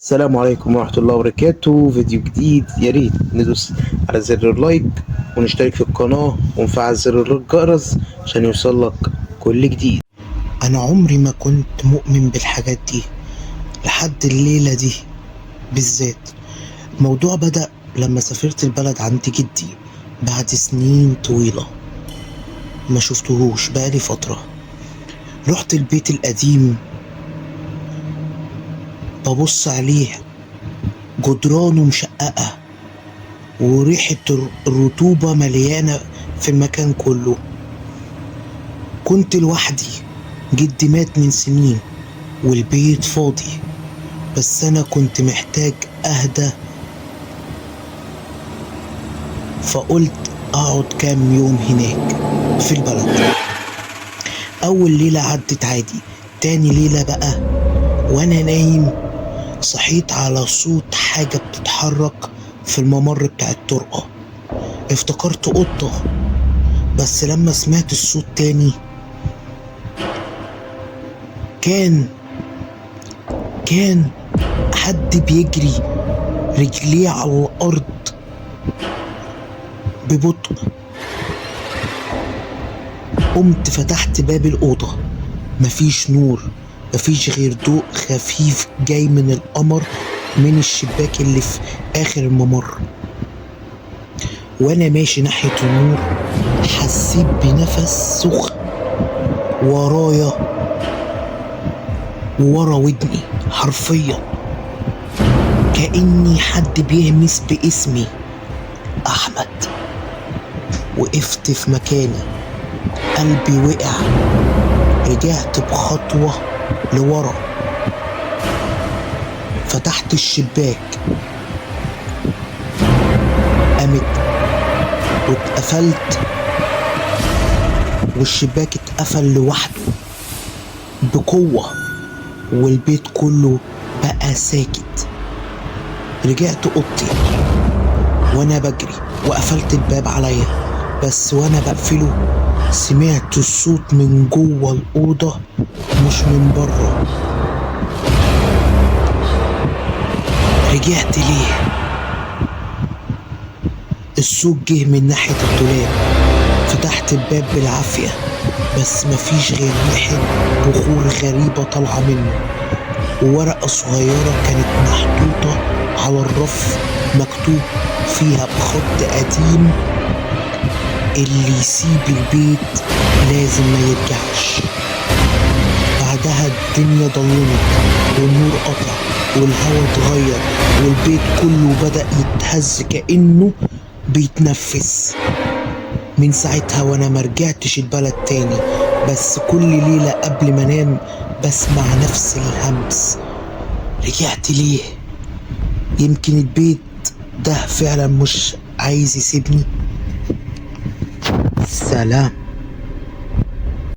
السلام عليكم ورحمة الله وبركاته. فيديو جديد، يا ريت ندوس على زر اللايك ونشترك في القناة ونفعل زر الجرس عشان يوصلك كل جديد. أنا عمري ما كنت مؤمن بالحاجات دي لحد الليلة دي بالذات. الموضوع بدأ لما سافرت البلد عند جدي بعد سنين طويلة ما شفتهوش بقالي فترة. رحت البيت القديم ببص عليه، جدرانه مشققة وريحة الرطوبة مليانة في المكان كله. كنت لوحدي، جدي مات من سنين والبيت فاضي، بس أنا كنت محتاج أهدى، فقلت أقعد كام يوم هناك في البلد. أول ليلة عدت عادي، تاني ليلة بقى وأنا نايم صحيت على صوت حاجة بتتحرك في الممر بتاع الطرقة. افتكرت قطة، بس لما سمعت الصوت تاني كان حد بيجري رجليه على الأرض ببطء. قمت فتحت باب الأوضة، مفيش نور، مفيش غير ضوء خفيف جاي من القمر من الشباك اللي في آخر الممر. وأنا ماشي ناحية النور حسيت بنفس سخن ورايا وورا ودني، حرفيا كأني حد بيهمس باسمي أحمد. وقفت في مكاني، قلبي وقع، رجعت بخطوة لورا، فتحت الشباك، قامت واتقفلت، والشباك اتقفل لوحده بقوة والبيت كله بقى ساكت. رجعت اوضتي وانا بجري وقفلت الباب عليا، بس وانا بقفله سمعت الصوت من جوه الأوضة مش من بره. رجعت ليه؟ الصوت جه من ناحية الدولاب. فتحت الباب بالعافية، بس مفيش غير ريحة بخور غريبة طالعة منه، وورقة صغيرة كانت محطوطة على الرف مكتوب فيها بخط قديم: اللي يسيب البيت لازم ما يرجعش. بعدها الدنيا ضلمت والنور قطع والهوا اتغير والبيت كله بدأ يتهز كأنه بيتنفس. من ساعتها وانا مرجعتش البلد تاني، بس كل ليلة قبل ما انام بسمع نفس الهمس. رجعت ليه؟ يمكن البيت ده فعلا مش عايز يسيبني. سلام.